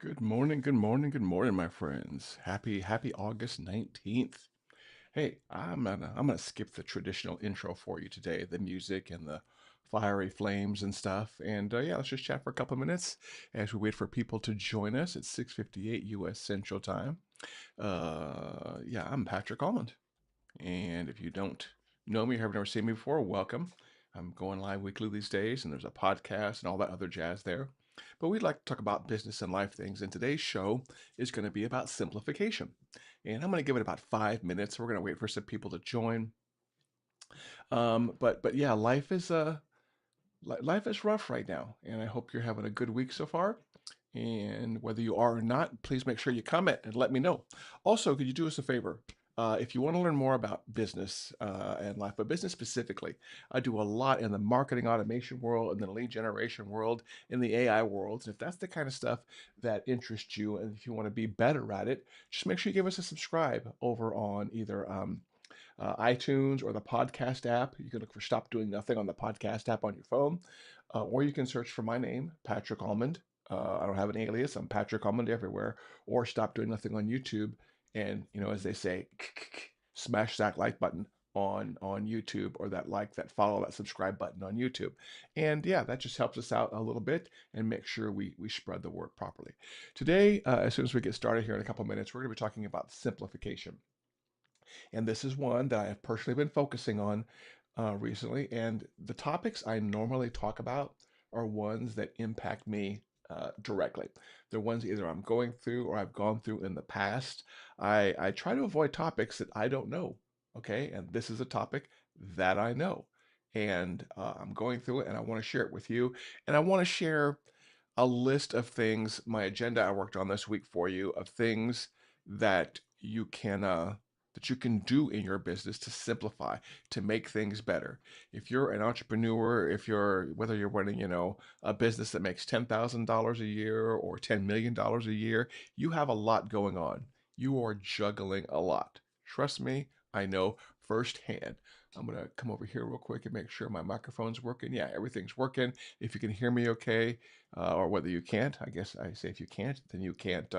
Good morning, good morning, good morning, my friends. Happy August 19th. Hey, I'm gonna skip the traditional intro for you today, the music and the fiery flames and stuff. And yeah, let's just chat for a couple of minutes as we wait for people to join us at 6:58 U.S. Central Time. Yeah, I'm Patrick Almond, and if you don't know me or have never seen me before, welcome. I'm going live weekly these days, and there's a podcast and all that other jazz there. But we'd like to talk about business and life things, and today's show is going to be about simplification. And I'm going to give it about 5 minutes. We're going to wait for some people to join. But yeah, life is rough right now, and I hope you're having a good week so far. And whether you are or not, please make sure you comment and let me know. Also, could you do us a favor? If you want to learn more about business and life, but business specifically, I do a lot in the marketing automation world, in the lead generation world, in the AI world. And if that's the kind of stuff that interests you, and if you want to be better at it, just make sure you give us a subscribe over on either iTunes or the podcast app. You can look for Stop Doing Nothing on the podcast app on your phone, or you can search for my name, Patrick Almond. I don't have an alias. I'm Patrick Almond everywhere, or Stop Doing Nothing on YouTube. And as they say, smash that like button on YouTube, or that follow, that subscribe button on YouTube. And yeah, that just helps us out a little bit and make sure we spread the word properly. Today, as soon as we get started here in a couple minutes, we're going to be talking about simplification. And this is one that I have personally been focusing on recently. And the topics I normally talk about are ones that impact me directly. They're ones either I'm going through or I've gone through in the past. I try to avoid topics that I don't know. Okay. And this is a topic that I know. And I'm going through it and I want to share it with you. And I want to share a list of things, my agenda I worked on this week for you, of things that you can do in your business to simplify, to make things better. If you're an entrepreneur, whether you're running, a business that makes $10,000 a year or $10 million a year, you have a lot going on. You are juggling a lot. Trust me, I know firsthand. I'm gonna come over here real quick and make sure my microphone's working. Yeah, everything's working. If you can hear me okay, or whether you can't, I guess I say if you can't, then you can't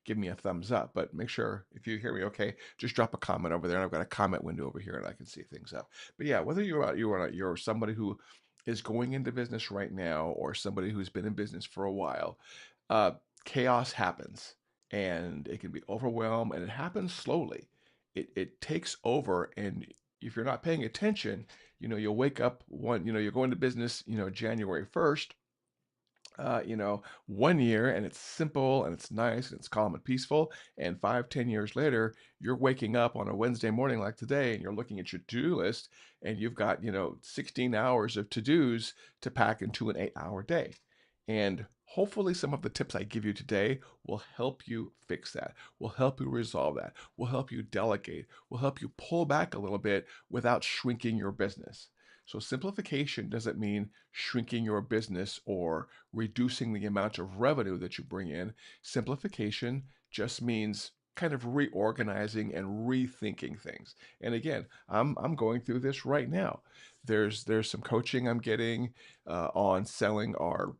give me a thumbs up. But make sure if you hear me okay, just drop a comment over there. And I've got a comment window over here, and I can see things up. But yeah, whether you're somebody who is going into business right now or somebody who's been in business for a while, uh, chaos happens, and it can be overwhelmed, and it happens slowly. It takes over, and if you're not paying attention, you'll wake up you're going to business, January 1st, 1 year, and it's simple and it's nice and it's calm and peaceful. And 5, 10 years later, you're waking up on a Wednesday morning like today, and you're looking at your to-do list, and you've got, 16 hours of to-dos to pack into an 8-hour day. And hopefully some of the tips I give you today will help you fix that, will help you resolve that, will help you delegate, will help you pull back a little bit without shrinking your business. So simplification doesn't mean shrinking your business or reducing the amount of revenue that you bring in. Simplification just means kind of reorganizing and rethinking things. And again, I'm going through this right now. There's some coaching I'm getting on selling our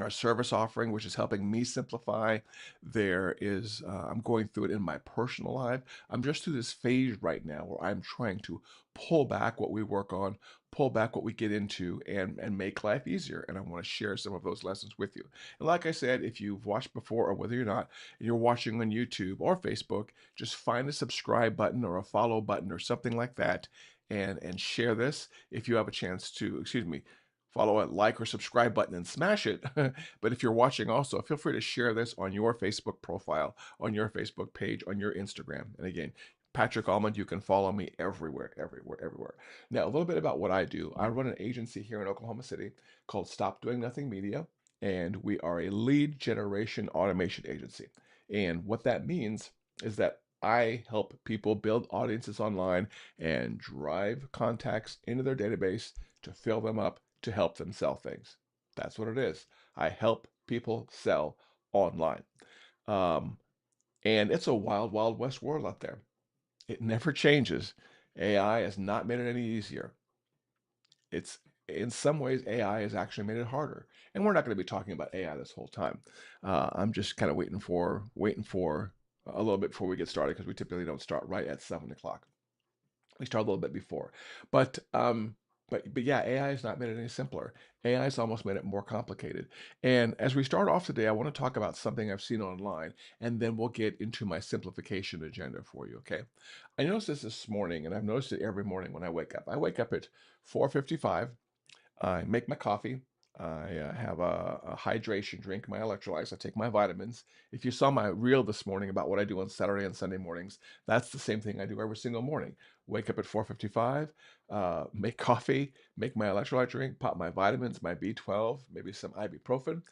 service offering, which is helping me simplify. I'm going through it in my personal life. I'm just through this phase right now where I'm trying to pull back what we work on, pull back what we get into, and make life easier. And I want to share some of those lessons with you. And like I said, if you've watched before or whether you're not, and you're watching on YouTube or Facebook, just find a subscribe button or a follow button or something like that, and share this if you have a chance to, excuse me, follow it, like or subscribe button and smash it. But if you're watching also, feel free to share this on your Facebook profile, on your Facebook page, on your Instagram. And again, Patrick Almond, you can follow me everywhere, everywhere, everywhere. Now, a little bit about what I do. I run an agency here in Oklahoma City called Stop Doing Nothing Media, and we are a lead generation automation agency. And what that means is that I help people build audiences online and drive contacts into their database to fill them up to help them sell things. That's what it is. I help people sell online. Um, and it's a wild, wild west world out there. It never changes. AI has not made it any easier. It's in some ways, AI has actually made it harder. And we're not going to be talking about AI this whole time. I'm just kind of waiting for a little bit before we get started because we typically don't start right at 7 o'clock. We start a little bit before, but yeah, AI has not made it any simpler. AI has almost made it more complicated. And as we start off today, I want to talk about something I've seen online, and then we'll get into my simplification agenda for you. Okay? I noticed this morning, and I've noticed it every morning when I wake up. I wake up at 4:55. I make my coffee. I have a hydration drink, my electrolytes. I take my vitamins. If you saw my reel this morning about what I do on Saturday and Sunday mornings, that's the same thing I do every single morning. Wake up at 4:55, make coffee, make my electrolyte drink, pop my vitamins, my B12, maybe some ibuprofen.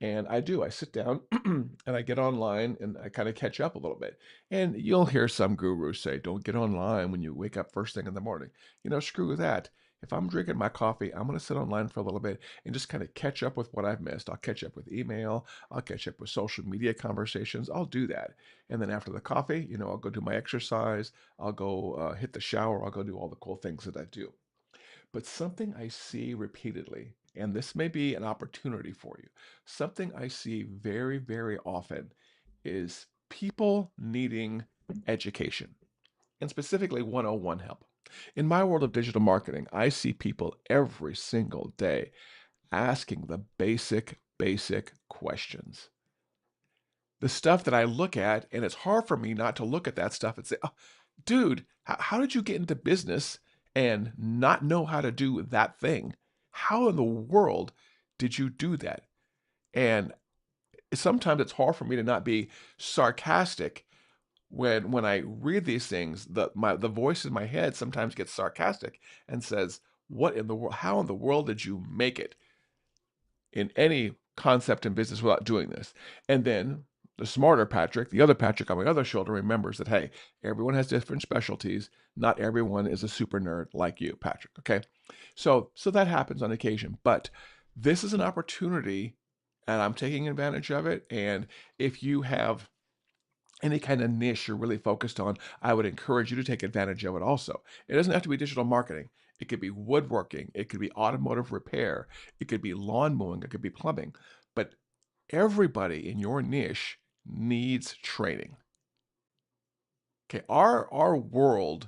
And I sit down and I get online and I kind of catch up a little bit. And you'll hear some gurus say, don't get online when you wake up first thing in the morning. Screw that. If I'm drinking my coffee, I'm going to sit online for a little bit and just kind of catch up with what I've missed. I'll catch up with email. I'll catch up with social media conversations. I'll do that. And then after the coffee, I'll go do my exercise. I'll go hit the shower. I'll go do all the cool things that I do. But something I see repeatedly, and this may be an opportunity for you, something I see very, very often is people needing education and specifically 101 help. In my world of digital marketing, I see people every single day asking the basic questions. The stuff that I look at, and it's hard for me not to look at that stuff and say, oh, dude, how did you get into business and not know how to do that thing? How in the world did you do that? And sometimes it's hard for me to not be sarcastic when I read these things. The voice in my head sometimes gets sarcastic and says, "What in the world? How in the world did you make it in any concept in business without doing this?" And then the smarter Patrick, the other Patrick on my other shoulder, remembers that, hey, everyone has different specialties. Not everyone is a super nerd like you, Patrick. Okay, so that happens on occasion, but this is an opportunity, and I'm taking advantage of it. And if you have any kind of niche you're really focused on, I would encourage you to take advantage of it also. It doesn't have to be digital marketing. It could be woodworking. It could be automotive repair. It could be lawn mowing. It could be plumbing. But everybody in your niche needs training. Okay, our world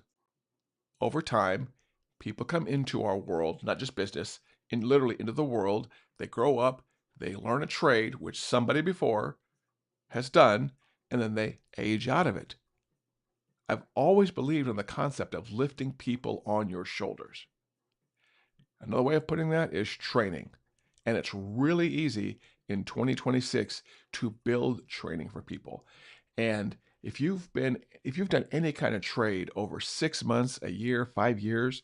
over time, people come into our world, not just business, and literally into the world. They grow up, they learn a trade, which somebody before has done, and then they age out of it. I've always believed in the concept of lifting people on your shoulders. Another way of putting that is training. And it's really easy in 2026 to build training for people. And if you've done any kind of trade over 6 months, a year, 5 years,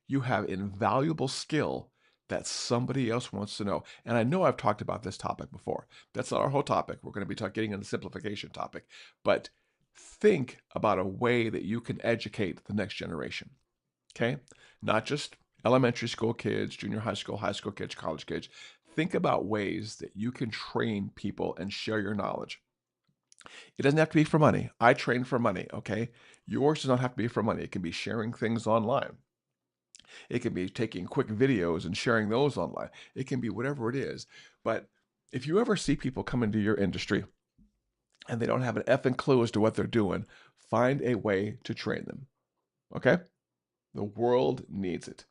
you have invaluable skill that somebody else wants to know. And I know I've talked about this topic before. That's not our whole topic. We're going to be getting into the simplification topic. But think about a way that you can educate the next generation. Okay? Not just elementary school kids, junior high school kids, college kids. Think about ways that you can train people and share your knowledge. It doesn't have to be for money. I train for money, okay? Yours does not have to be for money. It can be sharing things online. It can be taking quick videos and sharing those online. It can be whatever it is. But if you ever see people come into your industry and they don't have an effing clue as to what they're doing, find a way to train them. Okay? The world needs it.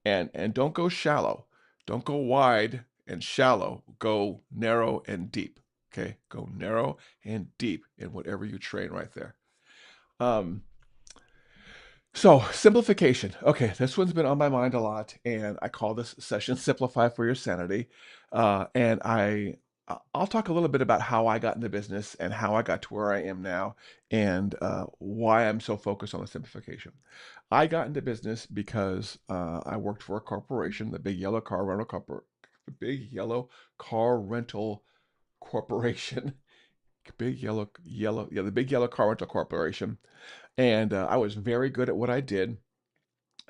And don't go shallow. Don't go wide and shallow. Go narrow and deep. Okay? Go narrow and deep in whatever you train right there. So simplification. Okay, this one's been on my mind a lot, and I call this session "Simplify for Your Sanity." And I'll talk a little bit about how I got into business and how I got to where I am now, and why I'm so focused on the simplification. I got into business because I worked for a corporation, the Big Yellow Car Rental Corporation, the Big Yellow Car Rental Corporation. And I was very good at what I did.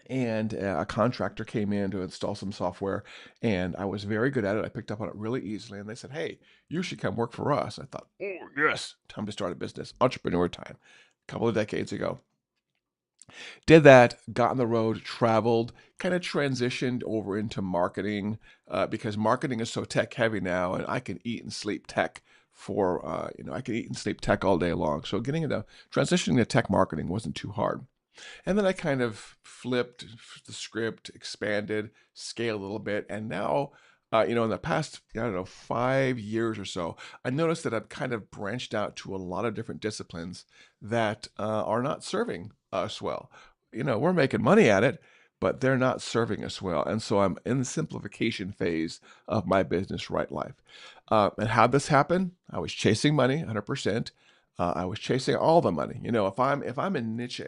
And a contractor came in to install some software, and I was very good at it. I picked up on it really easily. And they said, "Hey, you should come work for us." I thought, "Oh, yes, time to start a business." Entrepreneur time, a couple of decades ago. Did that, got on the road, traveled, kind of transitioned over into marketing because marketing is so tech heavy now, and I can eat and sleep tech for I can eat and sleep tech all day long. So getting into transitioning to tech marketing wasn't too hard. And then I kind of flipped the script, expanded, scaled a little bit, and now, in the past, I don't know, 5 years or so, I noticed that I've kind of branched out to a lot of different disciplines that are not serving us well. We're making money at it, but they're not serving us well. And so I'm in the simplification phase of my business right life. And how'd this happen? I was chasing money 100%. I was chasing all the money. If I'm in niche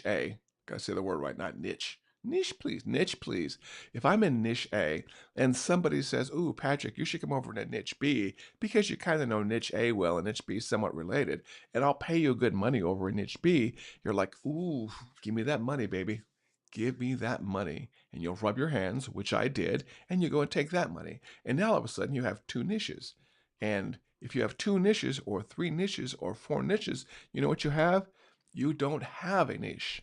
A, gotta say the word right, not niche. Niche, please. If I'm in niche A and somebody says, "Ooh, Patrick, you should come over to niche B because you kind of know niche A well and niche B is somewhat related, and I'll pay you good money over in niche B," you're like, "Ooh, give me that money, baby. Give me that money." And you'll rub your hands, which I did, and you go and take that money. And now all of a sudden you have two niches. And if you have two niches or three niches or four niches, you know what you have? You don't have a niche.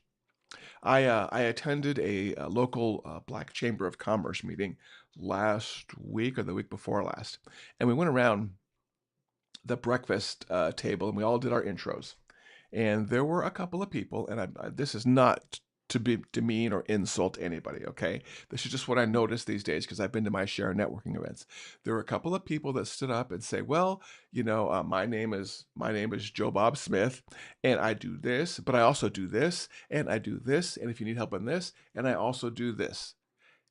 I attended a local Black Chamber of Commerce meeting last week or the week before last, and we went around the breakfast table and we all did our intros. And there were a couple of people, and this is not to be demean or insult anybody, okay? This is just what I noticed these days because I've been to my share of networking events. There were a couple of people that stood up and say, "Well, my name is Joe Bob Smith, and I do this, but I also do this, and I do this, and if you need help in this, and I also do this."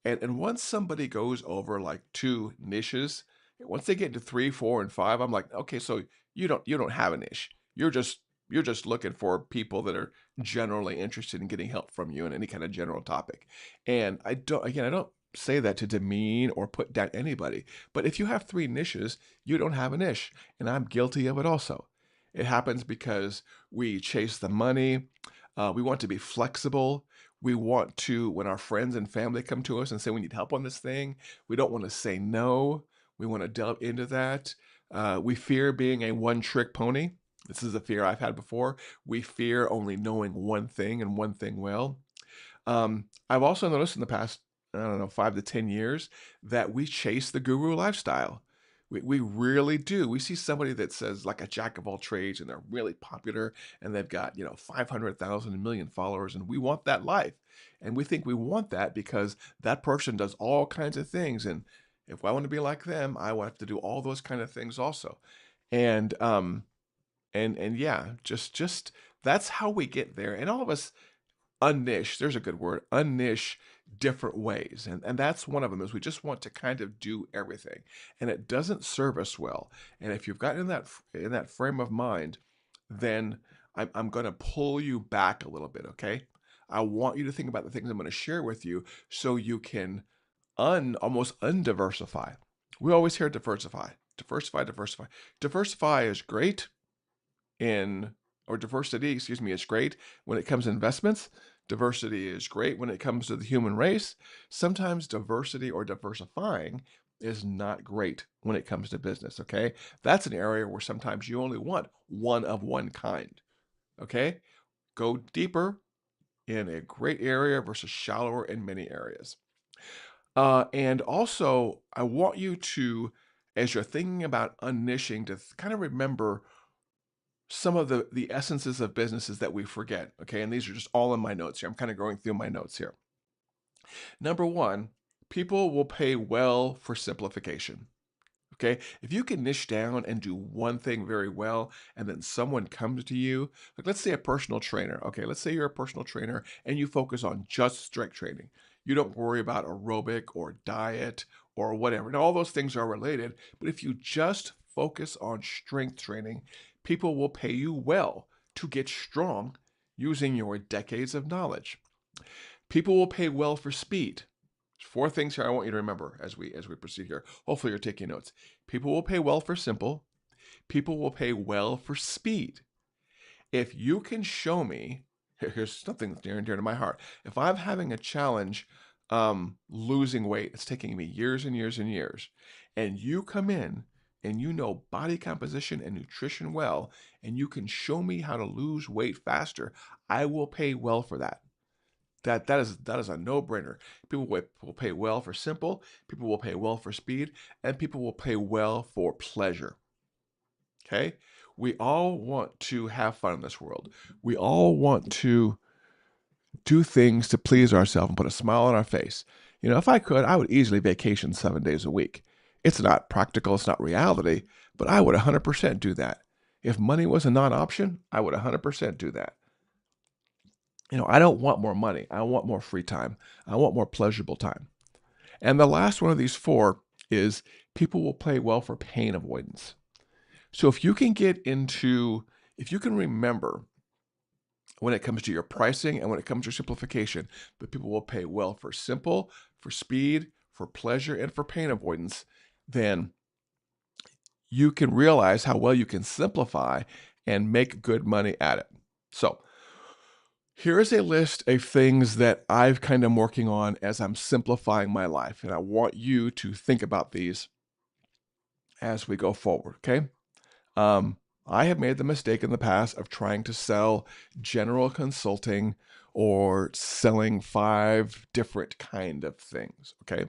And once somebody goes over like two niches, once they get into three, four, and five, I'm like, okay, so you don't have a niche. You're just looking for people that are generally interested in getting help from you in any kind of general topic. And I don't say that to demean or put down anybody. But if you have three niches, you don't have a niche. And I'm guilty of it also. It happens because we chase the money. We want to be flexible. We want to, when our friends and family come to us and say we need help on this thing, we don't want to say no. We want to delve into that. We fear being a one trick pony. This is a fear I've had before. We fear only knowing one thing and one thing well. I've also noticed in the past, I don't know, 5 to 10 years that we chase the guru lifestyle. We really do. We see somebody that says like a jack of all trades and they're really popular and they've got, 500,000, a million followers, and we want that life. And we think we want that because that person does all kinds of things. And if I want to be like them, I want to do all those kind of things also. And yeah, just that's how we get there. And all of us unniche, there's a good word, unniche different ways. And that's one of them is we just want to kind of do everything. And it doesn't serve us well. And if you've gotten in that frame of mind, then I'm going to pull you back a little bit, okay? I want you to think about the things I'm going to share with you so you can almost undiversify. We always hear diversify, diversify, diversify. Diversify is great in, or diversity, excuse me, is great when it comes to investments. Diversity is great when it comes to the human race. Sometimes diversity or diversifying is not great when it comes to business, okay? That's an area where sometimes you only want one of one kind, okay? Go deeper in a great area versus shallower in many areas. And also, I want you to, as you're thinking about unniching, to kind of remember some of the essences of businesses that we forget, okay? And these are just all in my notes here. I'm kind of going through my notes here. Number one, people will pay well for simplification. Okay, if you can niche down and do one thing very well, and then someone comes to you, like let's say a personal trainer. Okay, let's say you're a personal trainer and you focus on just strength training. You don't worry about aerobic or diet or whatever. Now, all those things are related, but if you just focus on strength training, people will pay you well to get strong using your decades of knowledge. People will pay well for speed. Four things here I want you to remember as we proceed here. Hopefully you're taking notes. People will pay well for simple. People will pay well for speed. If you can show me, here's something that's near and dear to my heart. If I'm having a challenge losing weight, it's taking me years and years and years, and you come in and you know body composition and nutrition well, and you can show me how to lose weight faster, I will pay well for that. That is a no-brainer. People will pay well for simple, people will pay well for speed, and people will pay well for pleasure. Okay? We all want to have fun in this world. We all want to do things to please ourselves and put a smile on our face. If I could, I would easily vacation 7 days a week. It's not practical, it's not reality, but I would 100% do that. If money was a non-option, I would 100% do that. I don't want more money. I want more free time. I want more pleasurable time. And the last one of these four is people will pay well for pain avoidance. So if you can remember when it comes to your pricing and when it comes to simplification, but people will pay well for simple, for speed, for pleasure, and for pain avoidance, then you can realize how well you can simplify and make good money at it. So here is a list of things that I've kind of working on as I'm simplifying my life, and I want you to think about these as we go forward, okay? I have made the mistake in the past of trying to sell general consulting or selling 5 different kind of things, okay?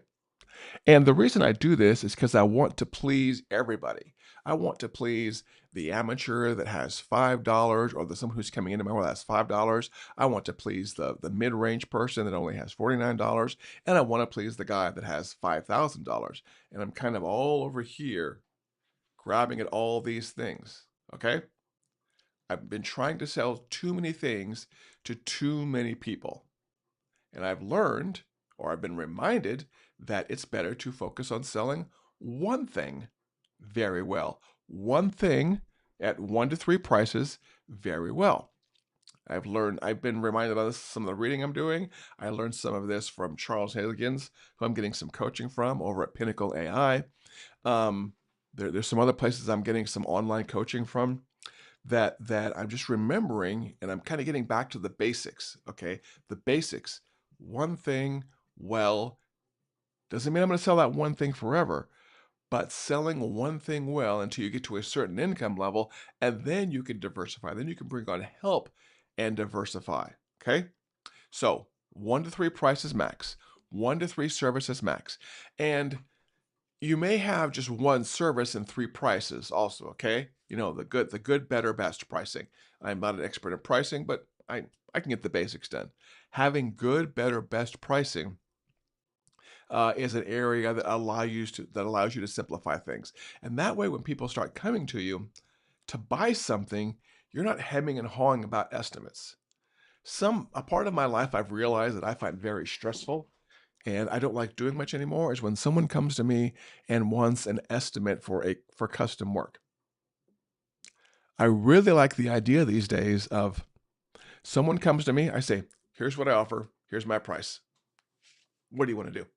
And the reason I do this is because I want to please everybody. I want to please the amateur that has $5 or someone who's coming into my world that has $5. I want to please the mid-range person that only has $49. And I want to please the guy that has $5,000. And I'm kind of all over here grabbing at all these things, okay? I've been trying to sell too many things to too many people. And I've learned, or I've been reminded, that it's better to focus on selling one thing very well. One thing at 1 to 3 prices very well. I've been reminded of this, some of the reading I'm doing. I learned some of this from Charles Higgins, who I'm getting some coaching from over at Pinnacle AI. There's some other places I'm getting some online coaching from that I'm just remembering, and I'm kind of getting back to the basics, okay? The basics. One thing well doesn't mean I'm going to sell that one thing forever, but selling one thing well until you get to a certain income level, and then you can diversify. Then you can bring on help and diversify, okay? So 1 to 3 prices max, 1 to 3 services max. And you may have just one service and 3 prices also, okay? The good, better, best pricing. I'm not an expert in pricing, but I can get the basics done. Having good, better, best pricing is an area that allows you to simplify things. And that way, when people start coming to you to buy something, you're not hemming and hawing about estimates. A part of my life I've realized that I find very stressful and I don't like doing much anymore is when someone comes to me and wants an estimate for custom work. I really like the idea these days of someone comes to me, I say, here's what I offer, here's my price. What do you want to do?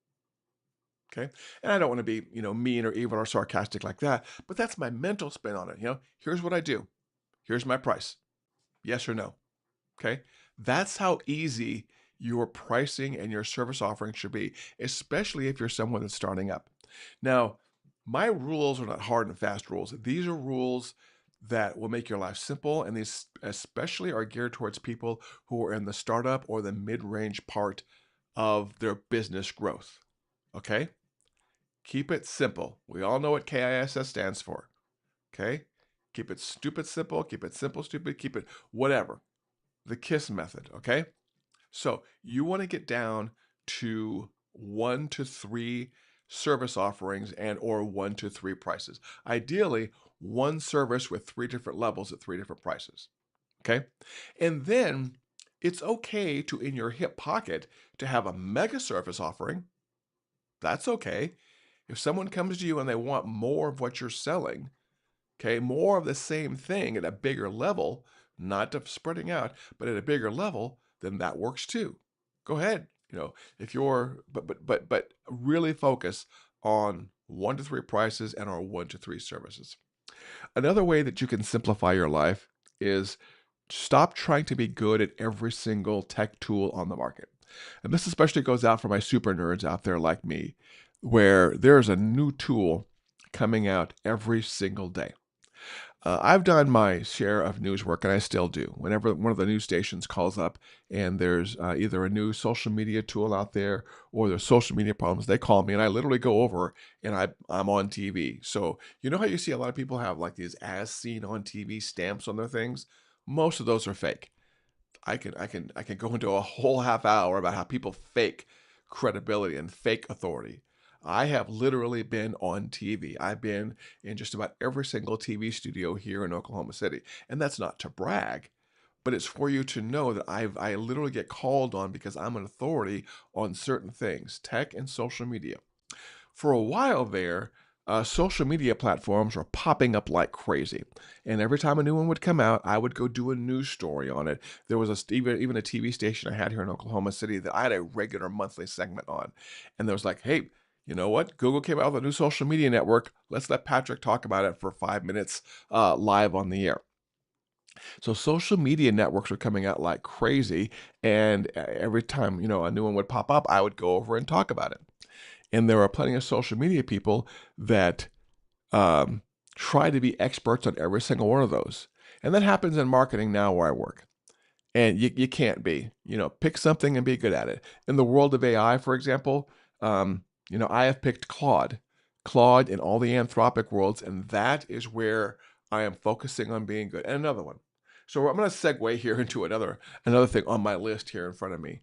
Okay. And I don't want to be, mean or evil or sarcastic like that, but that's my mental spin on it. Here's what I do. Here's my price. Yes or no. Okay. That's how easy your pricing and your service offering should be, especially if you're someone that's starting up. Now, my rules are not hard and fast rules. These are rules that will make your life simple, and these especially are geared towards people who are in the startup or the mid-range part of their business growth. Okay? Keep it simple. We all know what KISS stands for. Okay? Keep it stupid simple, keep it simple stupid, keep it whatever. The KISS method, okay? So you want to get down to 1 to 3 service offerings and or 1 to 3 prices. Ideally, one service with 3 different levels at 3 different prices. Okay? And then it's okay to, in your hip pocket, to have a mega service offering. That's okay. If someone comes to you and they want more of what you're selling, okay, more of the same thing at a bigger level, not spreading out, but at a bigger level, then that works too. Go ahead. If you're, but really focus on 1 to 3 prices and our 1 to 3 services. Another way that you can simplify your life is stop trying to be good at every single tech tool on the market. And this especially goes out for my super nerds out there like me, where there's a new tool coming out every single day. I've done my share of news work, and I still do. Whenever one of the news stations calls up and there's either a new social media tool out there or there's social media problems, they call me and I literally go over and I'm on TV. So you know how you see a lot of people have like these as seen on TV stamps on their things? Most of those are fake. I can go into a whole half hour about how people fake credibility and fake authority. I have literally been on TV. I've been in just about every single TV studio here in Oklahoma City. And that's not to brag, but it's for you to know that I literally get called on because I'm an authority on certain things, tech and social media. For a while there, social media platforms were popping up like crazy. And every time a new one would come out, I would go do a news story on it. There was even a TV station I had here in Oklahoma City that I had a regular monthly segment on. And there was like, hey, you know what? Google came out with a new social media network. Let's let Patrick talk about it for 5 minutes live on the air. So social media networks were coming out like crazy. And every time, a new one would pop up, I would go over and talk about it. And there are plenty of social media people that try to be experts on every single one of those. And that happens in marketing now where I work. And you can't be, pick something and be good at it. In the world of AI, for example, I have picked Claude in all the Anthropic worlds, and that is where I am focusing on being good. And another one. So I'm going to segue here into another thing on my list here in front of me.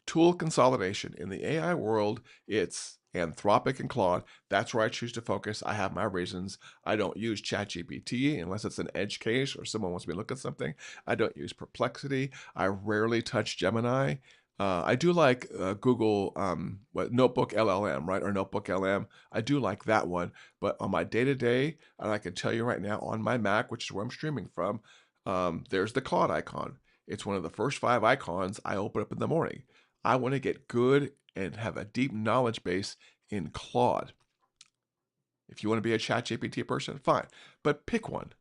Tool consolidation. In the AI world, it's Anthropic and Claude. That's where I choose to focus. I have my reasons. I don't use ChatGPT unless it's an edge case or someone wants me to look at something. I don't use Perplexity. I rarely touch Gemini. I do like Google Notebook LLM, right? Or Notebook LM. I do like that one. But on my day-to-day, and I can tell you right now on my Mac, which is where I'm streaming from, there's the Claude icon. It's one of the first 5 icons I open up in the morning. I want to get good and have a deep knowledge base in Claude. If you want to be a ChatGPT person, fine. But pick one.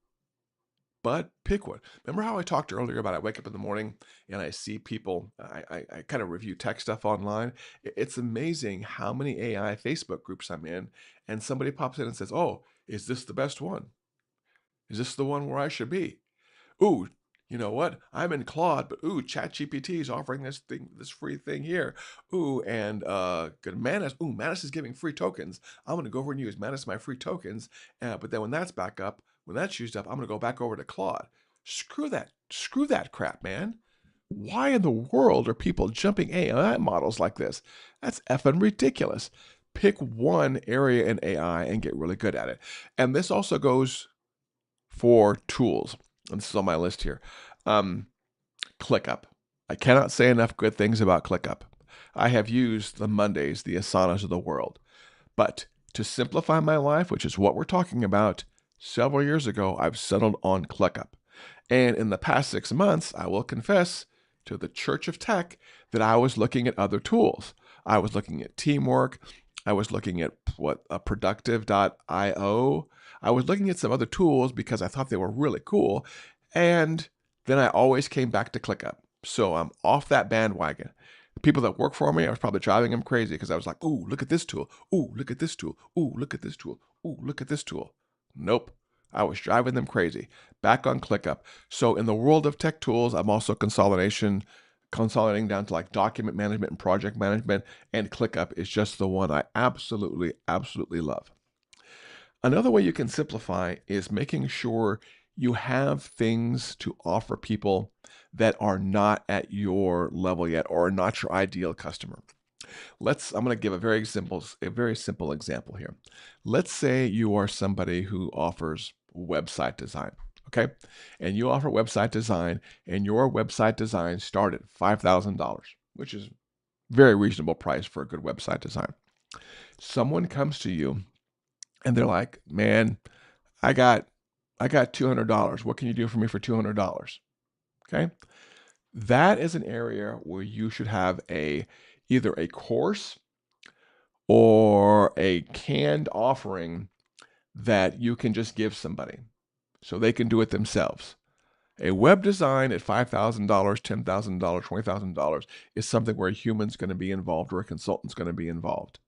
Remember how I talked earlier about I wake up in the morning and I see people, I kind of review tech stuff online. It's amazing how many AI Facebook groups I'm in, and somebody pops in and says, oh, is this the best one? Is this the one where I should be? Ooh, you know what? I'm in Claude, but ChatGPT is offering this free thing here. Ooh, and good Manus. Ooh, Manus is giving free tokens. I'm gonna go over and use Manus my free tokens. But then when that's back up, when that's used up, I'm gonna go back over to Claude. Screw that crap, man. Why in the world are people jumping AI models like this? That's effing ridiculous. Pick one area in AI and get really good at it. And this also goes for tools. And this is on my list here. ClickUp. I cannot say enough good things about ClickUp. I have used the Mondays, the Asanas of the world. But to simplify my life, which is what we're talking about, several years ago, I've settled on ClickUp. And in the past 6 months, I will confess to the Church of Tech that I was looking at other tools. I was looking at Teamwork. I was looking at productive.io. I was looking at some other tools because I thought they were really cool. And then I always came back to ClickUp. So I'm off that bandwagon. People that work for me, I was probably driving them crazy because I was like, ooh, look at this tool. Ooh, look at this tool. Ooh, look at this tool. Ooh, look at this tool. Nope. I was driving them crazy. Back on ClickUp. So in the world of tech tools, I'm also consolidating down to like document management and project management, and ClickUp is just the one I absolutely, absolutely love. Another way you can simplify is making sure you have things to offer people that are not at your level yet or are not your ideal customer. I'm going to give a very simple example here. Let's say you are somebody who offers website design, okay? And you offer website design, and your website design start at $5,000, which is very reasonable price for a good website design. Someone comes to you and they're like, man, I got $200. What can you do for me for $200? Okay. That is an area where you should have either a course or a canned offering that you can just give somebody so they can do it themselves. A web design at $5,000, $10,000, $20,000 is something where a human's going to be involved or a consultant's going to be involved.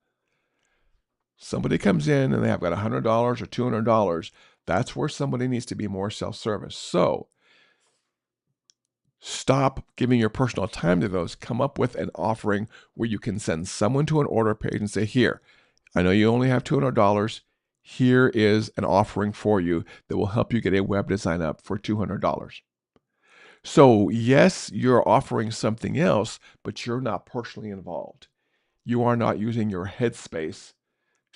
Somebody comes in and they have got $100 or $200. That's where somebody needs to be more self-service. So stop giving your personal time to those. Come up with an offering where you can send someone to an order page and say, here, I know you only have $200. Here is an offering for you that will help you get a web design up for $200. So yes, you're offering something else, but you're not personally involved. You are not using your headspace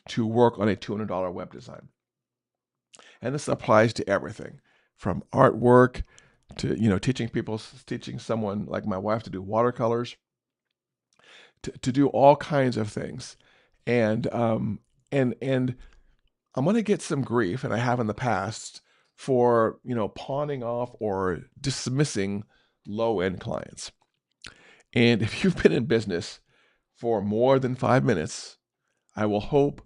to work on a $200 web design. And this applies to everything from artwork to, teaching someone like my wife to do watercolors, to do all kinds of things. And and I'm going to get some grief, and I have in the past, for, pawning off or dismissing low-end clients. And if you've been in business for more than 5 minutes, I will hope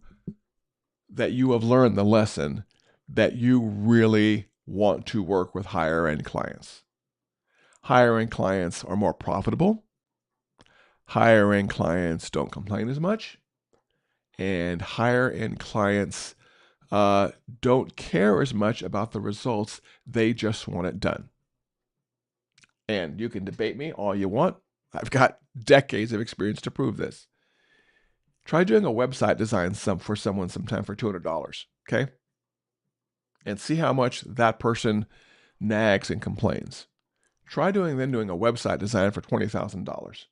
that you have learned the lesson that you really want to work with higher end clients. Higher end clients are more profitable. Higher end clients don't complain as much. And higher end clients don't care as much about the results. They just want it done. And you can debate me all you want. I've got decades of experience to prove this. Try doing a website design for someone sometime for $200, okay? And see how much that person nags and complains. Try doing a website design for $20,000.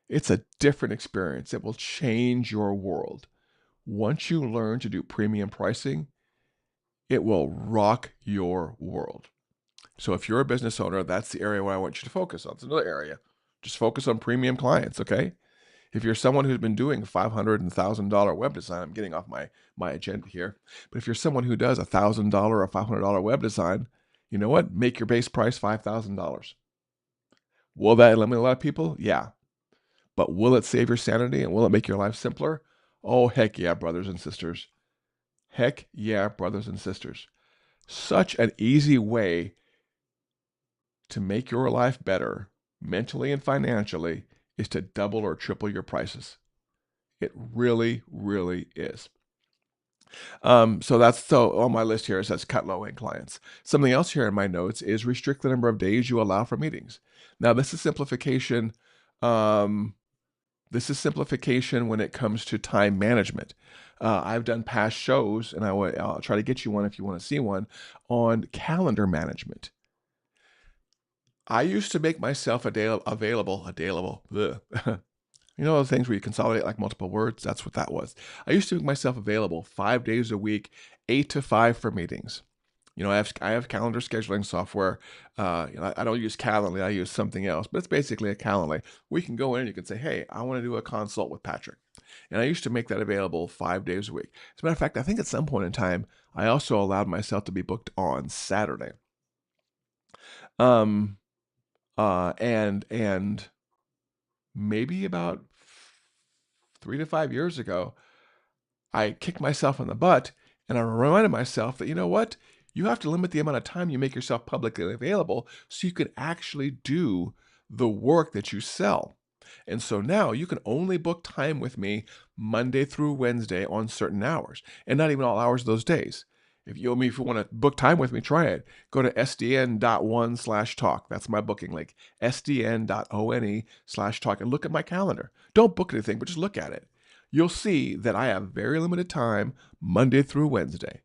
It's a different experience. It will change your world. Once you learn to do premium pricing, it will rock your world. So if you're a business owner, that's the area where I want you to focus on. It's another area. Just focus on premium clients, okay? If you're someone who's been doing $500 and $1,000 web design, I'm getting off my agenda here. But if you're someone who does $1,000 or $500 web design, you know what? Make your base price $5,000. Will that eliminate a lot of people? Yeah. But will it save your sanity and will it make your life simpler? Oh, heck yeah, brothers and sisters. Heck yeah, brothers and sisters. Such an easy way to make your life better, mentally and financially, is to double or triple your prices. It really, really is. So on my list here, it says cut low-end clients. Something else here in my notes is restrict the number of days you allow for meetings. Now, this is simplification. This is simplification when it comes to time management. I've done past shows, and I'll try to get you one if you want to see one, on calendar management. I used to make myself available. You know those things where you consolidate like multiple words? That's what that was. I used to make myself available 5 days a week, 8 to 5 for meetings. I have calendar scheduling software. I don't use Calendly. I use something else, but it's basically a Calendly. We can go in and you can say, hey, I want to do a consult with Patrick. And I used to make that available 5 days a week. As a matter of fact, I think at some point in time, I also allowed myself to be booked on Saturday. And maybe about 3 to 5 years ago, I kicked myself in the butt and I reminded myself that, you know what? You have to limit the amount of time you make yourself publicly available so you can actually do the work that you sell. And so now you can only book time with me Monday through Wednesday on certain hours, and not even all hours of those days. If you want to book time with me, try it. Go to sdn.one/talk. That's my booking link. sdn.one/talk, and look at my calendar. Don't book anything, but just look at it. You'll see that I have very limited time Monday through Wednesday.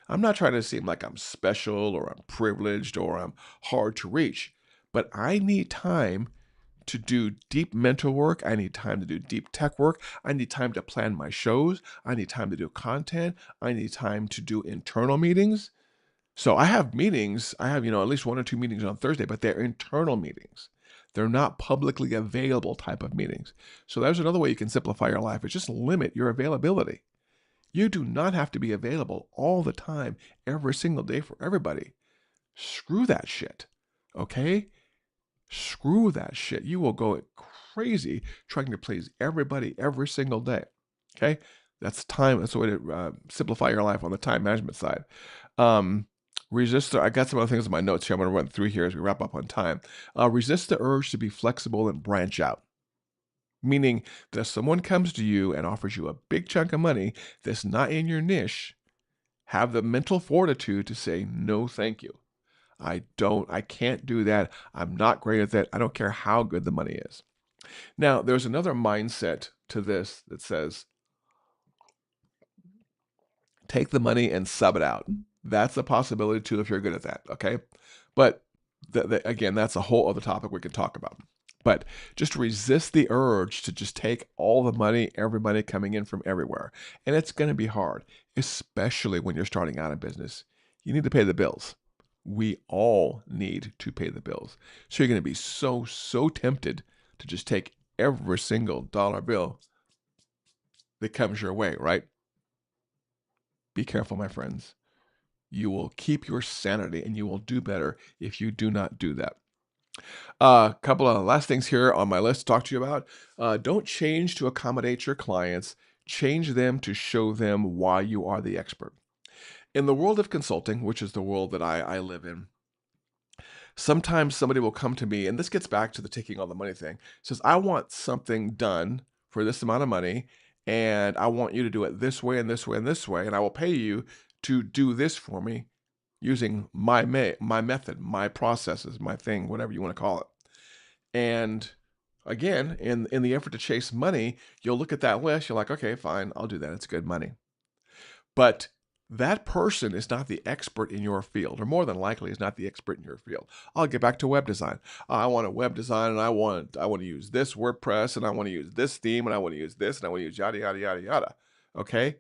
I'm not trying to seem like I'm special or I'm privileged or I'm hard to reach, but I need time to do deep mental work. I need time to do deep tech work. I need time to plan my shows. I need time to do content. I need time to do internal meetings. So I have meetings. I have, at least 1 or 2 meetings on Thursday, but they're internal meetings. They're not publicly available type of meetings. So there's another way you can simplify your life, is just limit your availability. You do not have to be available all the time, every single day for everybody. Screw that shit, okay? Screw that shit. You will go crazy trying to please everybody every single day, okay? That's time. That's the way to simplify your life on the time management side. Resist. I got some other things in my notes here. I'm going to run through here as we wrap up on time. Resist the urge to be flexible and branch out. Meaning that if someone comes to you and offers you a big chunk of money that's not in your niche, have the mental fortitude to say, no, thank you. I can't do that. I'm not great at that. I don't care how good the money is. Now, there's another mindset to this that says, take the money and sub it out. That's a possibility too if you're good at that, okay? But again, that's a whole other topic we could talk about. But just resist the urge to just take all the money, everybody coming in from everywhere. And it's going to be hard, especially when you're starting out in business. You need to pay the bills. We all need to pay the bills. So you're going to be so tempted to just take every single dollar bill that comes your way, right? Be careful, my friends. You will keep your sanity and you will do better if you do not do that. A couple of last things here on my list to talk to you about. Don't change to accommodate your clients. Change them to show them why you are the expert. In the world of consulting, which is the world that I live in, sometimes somebody will come to me, and this gets back to the taking all the money thing, says, I want something done for this amount of money, and I want you to do it this way and this way and this way, and I will pay you to do this for me using my method, my processes, my thing, whatever you want to call it. And again, in the effort to chase money, you'll look at that list, you're like, okay, fine, I'll do that. It's good money. But that person is not the expert in your field, or more than likely is not the expert in your field. I'll get back to web design. I want a web design, and I want to use this WordPress, and I want to use this theme, and I want to use this, and I want to use yada, yada, yada, yada. Okay?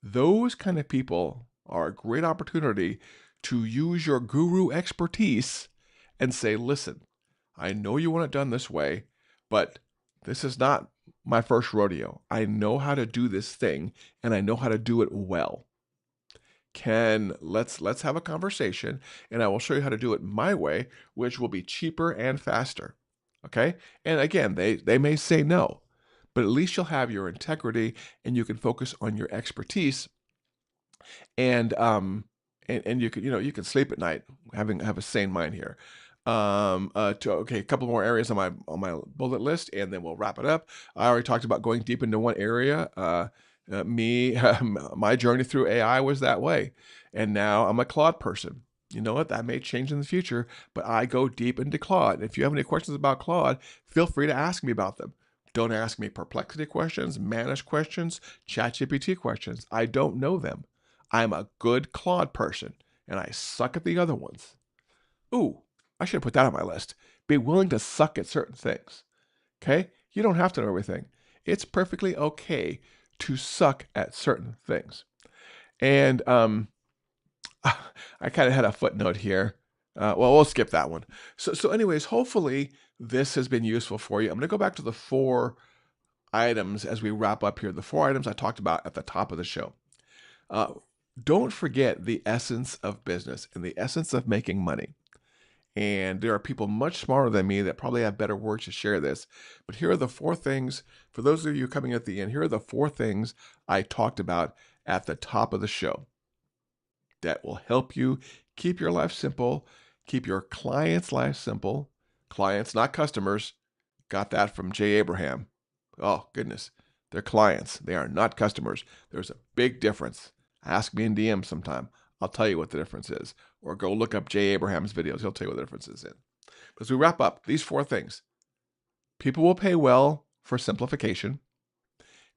Those kind of people are a great opportunity to use your guru expertise and say, listen, I know you want it done this way, but this is not my first rodeo. I know how to do this thing, and I know how to do it well. Let's have a conversation, and I will show you how to do it my way, which will be cheaper and faster. Okay? And again, they may say no, but at least you'll have your integrity and you can focus on your expertise, and you can you can sleep at night have a sane mind here. Okay, a couple more areas on my bullet list, and then we'll wrap it up. I already talked about going deep into one area. My journey through AI was that way, and now I'm a Claude person. You know what? That may change in the future, but I go deep into Claude. If you have any questions about Claude, feel free to ask me about them. Don't ask me perplexity questions, Manish questions, ChatGPT questions. I don't know them. I'm a good Claude person, and I suck at the other ones. Ooh, I should put that on my list. Be willing to suck at certain things. Okay? You don't have to know everything. It's perfectly okay to suck at certain things. And I kind of had a footnote here. Well, we'll skip that one. So anyways, hopefully this has been useful for you. I'm going to go back to the 4 items as we wrap up here. The 4 items I talked about at the top of the show. Don't forget the essence of business and the essence of making money. And there are people much smarter than me that probably have better words to share this. But here are the 4 things, for those of you coming at the end, here are the 4 things I talked about at the top of the show that will help you keep your life simple, keep your clients' life simple. Clients, not customers. Got that from Jay Abraham. Oh, goodness. They're clients. They are not customers. There's a big difference. Ask me in DM sometime. I'll tell you what the difference is. Or go look up Jay Abraham's videos. He'll tell you what the difference is in. But as we wrap up, these 4 things. People will pay well for simplification.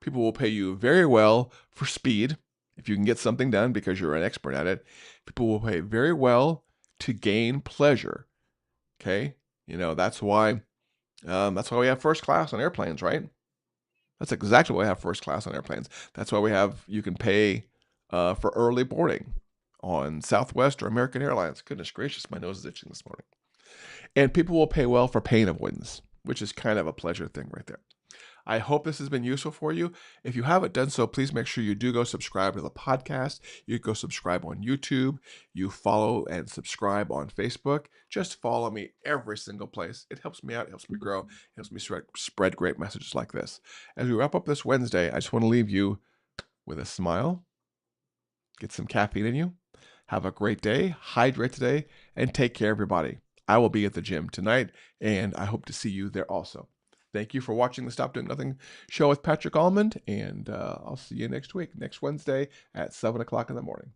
People will pay you very well for speed, if you can get something done because you're an expert at it. People will pay very well to gain pleasure. Okay? That's why we have first class on airplanes, right? That's exactly why we have first class on airplanes. That's why you can pay for early boarding on Southwest or American Airlines. Goodness gracious, my nose is itching this morning. And people will pay well for pain avoidance, which is kind of a pleasure thing right there. I hope this has been useful for you. If you haven't done so, please make sure you do go subscribe to the podcast. You go subscribe on YouTube. You follow and subscribe on Facebook. Just follow me every single place. It helps me out. It helps me grow. It helps me spread great messages like this. As we wrap up this Wednesday, I just want to leave you with a smile. Get some caffeine in you. Have a great day. Hydrate today. And take care, everybody. I will be at the gym tonight, and I hope to see you there also. Thank you for watching the Stop Doing Nothing show with Patrick Almond, and I'll see you next week, next Wednesday at 7 o'clock in the morning.